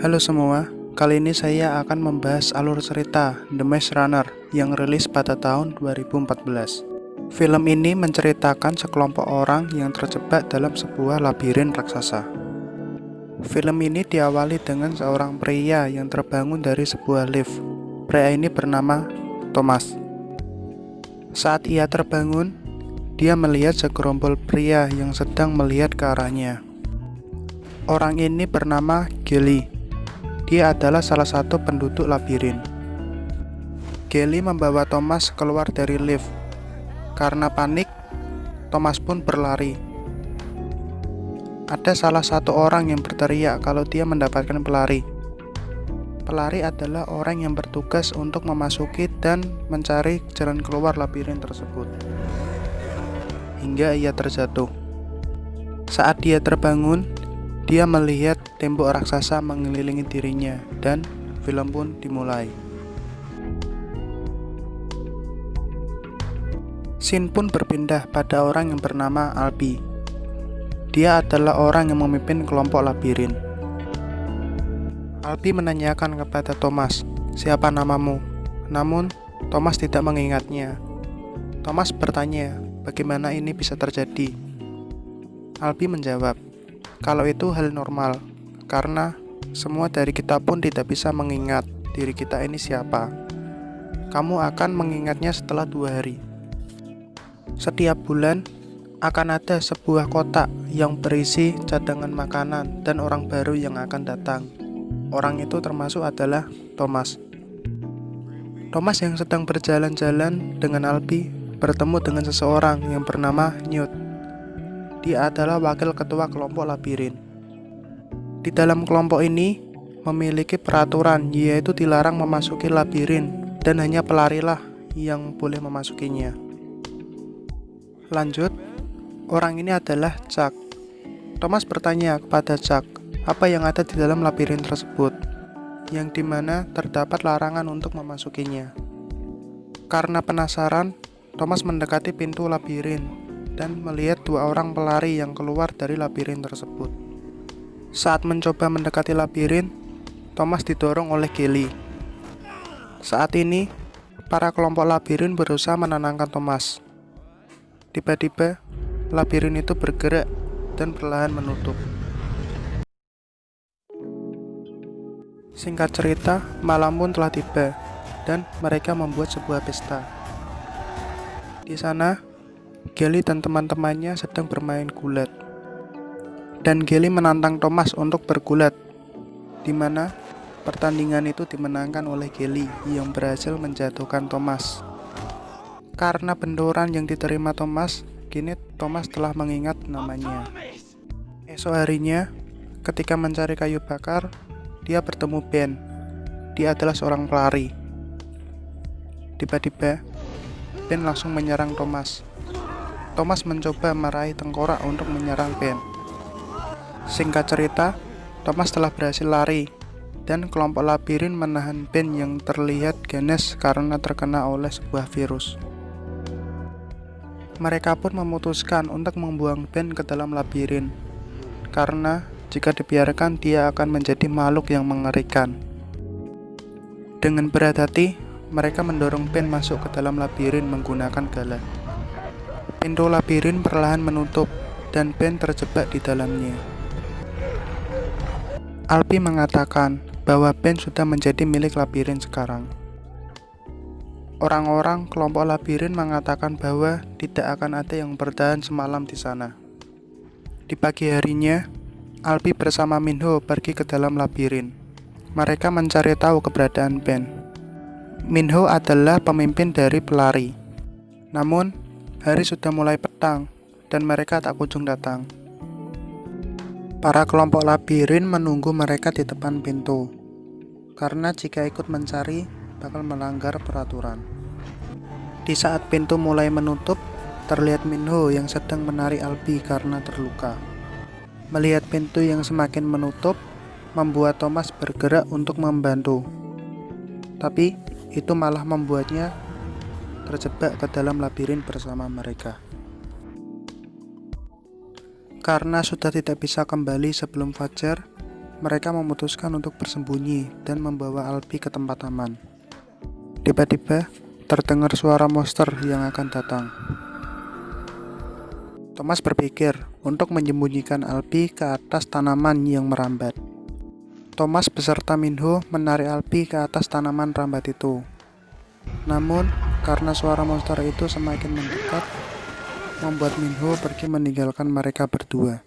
Halo semua, kali ini saya akan membahas alur cerita The Maze Runner yang rilis pada tahun 2014. Film ini menceritakan sekelompok orang yang terjebak dalam sebuah labirin raksasa. Film ini diawali dengan seorang pria yang terbangun dari sebuah lift. Pria ini bernama Thomas. Saat ia terbangun, dia melihat segerombol pria yang sedang melihat ke arahnya. Orang ini bernama Gilly. Dia adalah salah satu penduduk labirin. Gilly membawa Thomas keluar dari lift. Karena panik, Thomas pun berlari. Ada salah satu orang yang berteriak kalau dia mendapatkan pelari. Pelari adalah orang yang bertugas untuk memasuki dan mencari jalan keluar labirin tersebut. Hingga ia terjatuh. Saat dia terbangun, dia melihat tembok raksasa mengelilingi dirinya dan film pun dimulai. Scene pun berpindah pada orang yang bernama Alpi. Dia adalah orang yang memimpin kelompok labirin. Alpi menanyakan kepada Thomas, "Siapa namamu?" Namun, Thomas tidak mengingatnya. Thomas bertanya, "Bagaimana ini bisa terjadi?" Alpi menjawab, "Kalau itu hal normal, karena semua dari kita pun tidak bisa mengingat diri kita ini siapa. Kamu akan mengingatnya setelah 2 hari. Setiap bulan akan ada sebuah kotak yang berisi cadangan makanan dan orang baru yang akan datang. Orang itu termasuk adalah Thomas." Thomas yang sedang berjalan-jalan dengan Alpi bertemu dengan seseorang yang bernama Newt. Dia adalah wakil ketua kelompok labirin. Di dalam kelompok ini memiliki peraturan, yaitu dilarang memasuki labirin dan hanya pelarilah yang boleh memasukinya. Lanjut, orang ini adalah Chuck. Thomas bertanya kepada Chuck, apa yang ada di dalam labirin tersebut, yang dimana terdapat larangan untuk memasukinya. Karena penasaran, Thomas mendekati pintu labirin dan melihat 2 orang pelari yang keluar dari labirin tersebut. Saat mencoba mendekati labirin, Thomas didorong oleh Gilly. Saat ini, para kelompok labirin berusaha menenangkan Thomas. Tiba-tiba, labirin itu bergerak dan perlahan menutup. Singkat cerita, malam pun telah tiba dan mereka membuat sebuah pesta. Di sana, Gilly dan teman-temannya sedang bermain gulat. Dan Gilly menantang Thomas untuk bergulat, di mana pertandingan itu dimenangkan oleh Gilly yang berhasil menjatuhkan Thomas. Karena benturan yang diterima Thomas, kini Thomas telah mengingat namanya. Esok harinya, ketika mencari kayu bakar, dia bertemu Ben. Dia adalah seorang pelari. Tiba-tiba, Ben langsung menyerang Thomas. Thomas mencoba meraih tengkorak untuk menyerang Ben. Singkat cerita, Thomas telah berhasil lari, dan kelompok labirin menahan Ben yang terlihat ganas karena terkena oleh sebuah virus. Mereka pun memutuskan untuk membuang Ben ke dalam labirin, karena jika dibiarkan dia akan menjadi makhluk yang mengerikan. Dengan berat hati, mereka mendorong Ben masuk ke dalam labirin menggunakan galah. Pintu labirin perlahan menutup dan Ben terjebak di dalamnya. Alpi mengatakan bahwa Ben sudah menjadi milik labirin sekarang. Orang-orang kelompok labirin mengatakan bahwa tidak akan ada yang bertahan semalam di sana. Di pagi harinya, Alpi bersama Minho pergi ke dalam labirin. Mereka mencari tahu keberadaan Ben. Minho adalah pemimpin dari pelari. Namun, hari sudah mulai petang dan mereka tak kunjung datang. Para kelompok labirin menunggu mereka di depan pintu, karena jika ikut mencari bakal melanggar peraturan. Di saat pintu mulai menutup, terlihat Minho yang sedang menarik Alpi karena terluka. Melihat pintu yang semakin menutup, membuat Thomas bergerak untuk membantu. Tapi, itu malah membuatnya terjebak ke dalam labirin bersama mereka. Karena sudah tidak bisa kembali sebelum fajar, mereka memutuskan untuk bersembunyi dan membawa Alpi ke tempat aman. Tiba-tiba, terdengar suara monster yang akan datang. Thomas berpikir untuk menyembunyikan Alpi ke atas tanaman yang merambat. Thomas beserta Minho menarik Alpi ke atas tanaman rambat itu. Namun, karena suara monster itu semakin mendekat, membuat Minho pergi meninggalkan mereka berdua.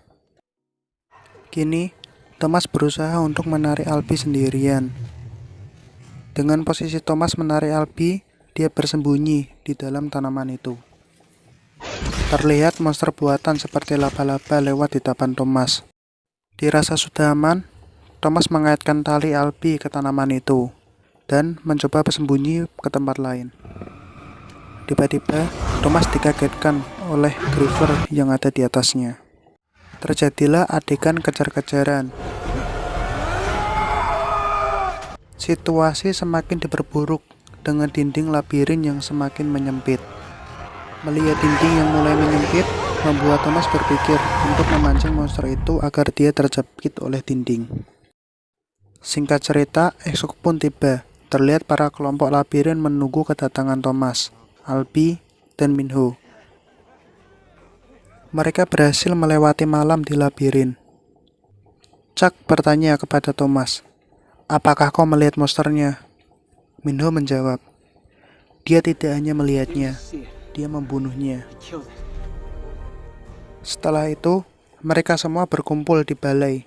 Kini, Thomas berusaha untuk menarik Alpi sendirian. Dengan posisi Thomas menarik Alpi, dia bersembunyi di dalam tanaman itu. Terlihat monster buatan seperti laba-laba lewat di depan Thomas. Dirasa sudah aman, Thomas mengaitkan tali Alpi ke tanaman itu dan mencoba bersembunyi ke tempat lain. Tiba-tiba, Thomas dikagetkan oleh Griever yang ada di atasnya. Terjadilah adegan kejar-kejaran. Situasi semakin diperburuk dengan dinding labirin yang semakin menyempit. Melihat dinding yang mulai menyempit, membuat Thomas berpikir untuk memancing monster itu agar dia terjepit oleh dinding. Singkat cerita, esok pun tiba. Terlihat para kelompok labirin menunggu kedatangan Thomas, Alpi, dan Minho. Mereka berhasil melewati malam di labirin. Chuck bertanya kepada Thomas, "Apakah kau melihat monsternya?" Minho menjawab, "Dia tidak hanya melihatnya, dia membunuhnya." Setelah itu, mereka semua berkumpul di balai.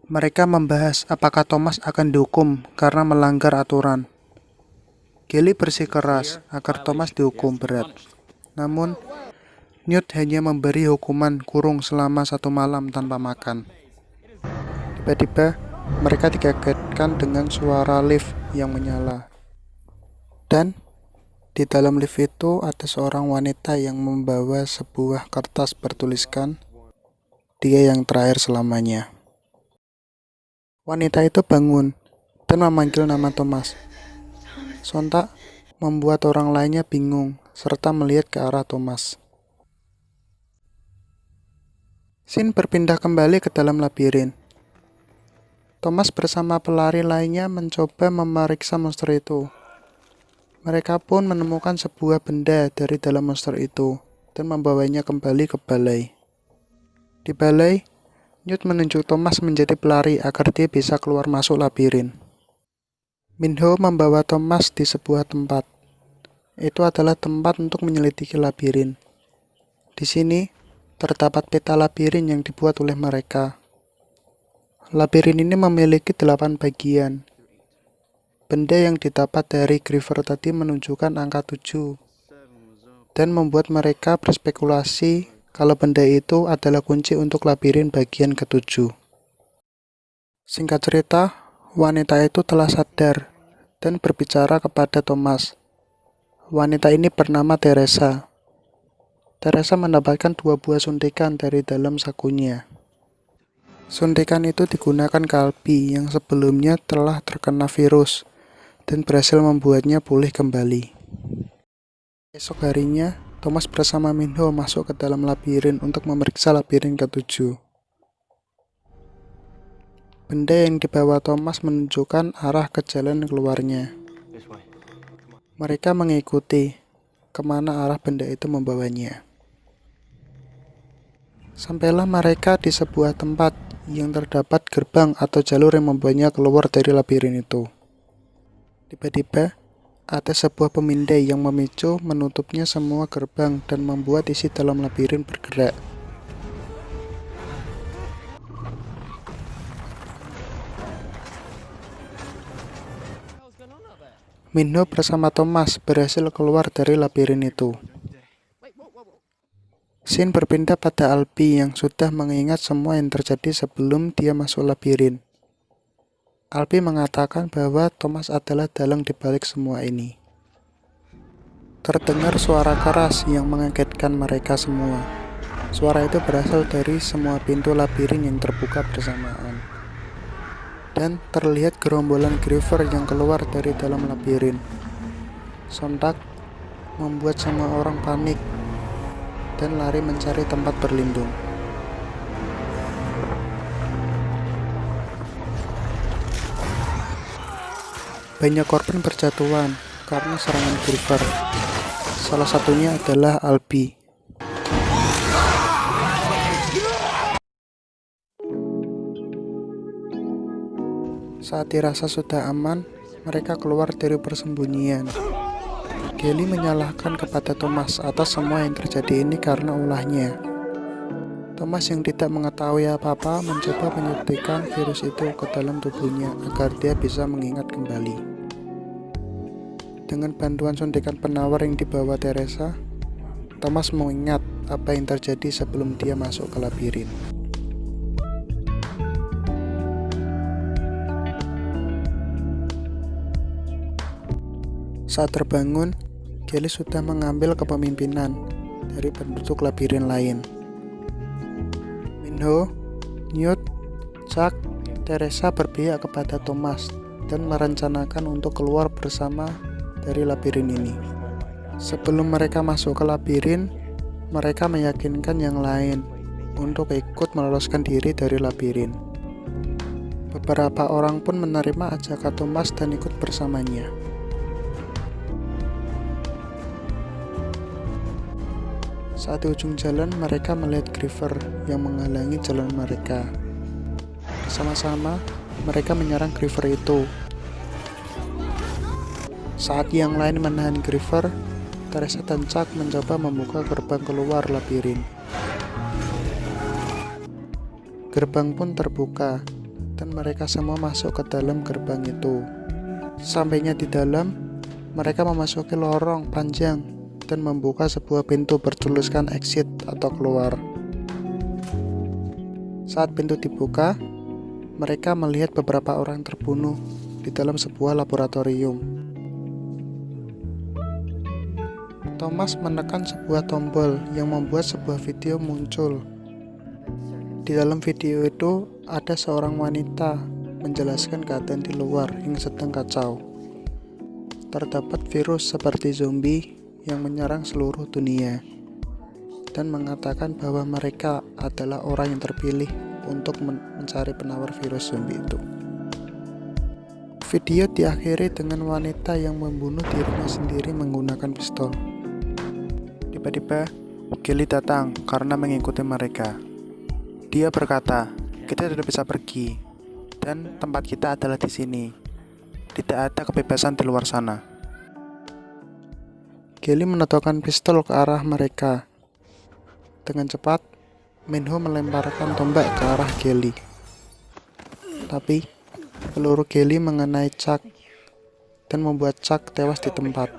Mereka membahas apakah Thomas akan dihukum karena melanggar aturan. Kelly bersikeras agar Thomas dihukum berat. Namun, Newt hanya memberi hukuman kurung selama 1 malam tanpa makan. Tiba-tiba, mereka dikagetkan dengan suara lift yang menyala. Dan di dalam lift itu ada seorang wanita yang membawa sebuah kertas bertuliskan, "Dia yang terakhir selamanya." Wanita itu bangun dan memanggil nama Thomas. Sontak membuat orang lainnya bingung serta melihat ke arah Thomas. Scene berpindah kembali ke dalam labirin. Thomas bersama pelari lainnya mencoba memeriksa monster itu. Mereka pun menemukan sebuah benda dari dalam monster itu dan membawanya kembali ke balai. Di balai, Newt menunjuk Thomas menjadi pelari agar dia bisa keluar masuk labirin. Minho membawa Thomas di sebuah tempat. Itu adalah tempat untuk menyelidiki labirin. Di sini, terdapat peta labirin yang dibuat oleh mereka. Labirin ini memiliki 8 bagian. Benda yang didapat dari Griever tadi menunjukkan angka 7 dan membuat mereka berspekulasi kalau benda itu adalah kunci untuk labirin bagian ke-7. Singkat cerita, wanita itu telah sadar dan berbicara kepada Thomas. Wanita ini bernama Teresa. Teresa mendapatkan 2 buah suntikan dari dalam sakunya. Suntikan itu digunakan ke Alpi yang sebelumnya telah terkena virus dan berhasil membuatnya pulih kembali. Esok harinya, Thomas bersama Minho masuk ke dalam labirin untuk memeriksa labirin ke-7. Benda yang dibawa Thomas menunjukkan arah ke jalan keluarnya. Mereka mengikuti kemana arah benda itu membawanya. Sampailah mereka di sebuah tempat yang terdapat gerbang atau jalur yang membawanya keluar dari labirin itu. Tiba-tiba, ada sebuah pemindai yang memicu menutupnya semua gerbang dan membuat isi dalam labirin bergerak. Minho bersama Thomas berhasil keluar dari labirin itu. Scene berpindah pada Alpi yang sudah mengingat semua yang terjadi sebelum dia masuk labirin. Alpi mengatakan bahwa Thomas adalah dalang di balik semua ini. Terdengar suara keras yang mengagetkan mereka semua. Suara itu berasal dari semua pintu labirin yang terbuka bersamaan. Dan terlihat gerombolan Griever yang keluar dari dalam labirin. Sontak membuat semua orang panik dan lari mencari tempat berlindung. Banyak korban berjatuhan karena serangan Griefer. Salah satunya adalah Albi. Saat dirasa sudah aman, mereka keluar dari persembunyian. Kelly menyalahkan kepada Thomas atas semua yang terjadi ini karena ulahnya. Thomas yang tidak mengetahui apa-apa mencoba menyuntikkan virus itu ke dalam tubuhnya agar dia bisa mengingat kembali. Dengan bantuan suntikan penawar yang dibawa Teresa, Thomas mengingat apa yang terjadi sebelum dia masuk ke labirin. Saat terbangun, Kelly sudah mengambil kepemimpinan dari penduduk labirin lain. Minho, Newt, Chuck, Teresa berpihak kepada Thomas dan merencanakan untuk keluar bersama dari labirin ini. Sebelum mereka masuk ke labirin, mereka meyakinkan yang lain untuk ikut meloloskan diri dari labirin. Beberapa orang pun menerima ajakan Thomas dan ikut bersamanya. Saat di ujung jalan, mereka melihat Griefer yang menghalangi jalan mereka. Bersama-sama, mereka menyerang Griefer itu. Saat yang lain menahan Griefer, Teresa dan Chuck mencoba membuka gerbang keluar labirin. Gerbang pun terbuka, dan mereka semua masuk ke dalam gerbang itu. Sampainya di dalam, mereka memasuki lorong panjang dan membuka sebuah pintu bertuliskan exit atau keluar. Saat pintu dibuka, mereka melihat beberapa orang terbunuh di dalam sebuah laboratorium. Thomas menekan sebuah tombol yang membuat sebuah video muncul. Di dalam video itu ada seorang wanita menjelaskan keadaan di luar yang sedang kacau. Terdapat virus seperti zombie yang menyerang seluruh dunia dan mengatakan bahwa mereka adalah orang yang terpilih untuk mencari penawar virus zombie itu. Video diakhiri dengan wanita yang membunuh dirinya sendiri menggunakan pistol. Tiba-tiba, Kelly datang karena mengikuti mereka. Dia berkata, "Kita tidak bisa pergi, dan tempat kita adalah di sini. Tidak ada kebebasan di luar sana." Kelly menodongkan pistol ke arah mereka. Dengan cepat, Minho melemparkan tombak ke arah Kelly. Tapi, peluru Kelly mengenai Chuck dan membuat Chuck tewas di tempat.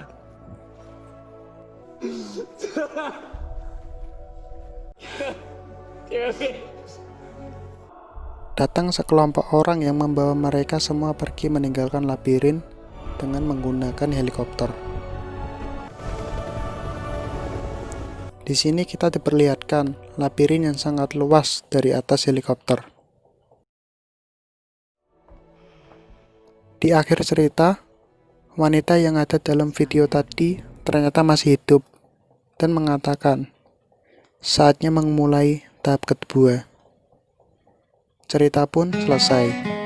Datang sekelompok orang yang membawa mereka semua pergi meninggalkan labirin dengan menggunakan helikopter. Di sini kita diperlihatkan labirin yang sangat luas dari atas helikopter. Di akhir cerita, wanita yang ada dalam video tadi ternyata masih hidup dan mengatakan, saatnya memulai tahap kedua. Cerita pun selesai.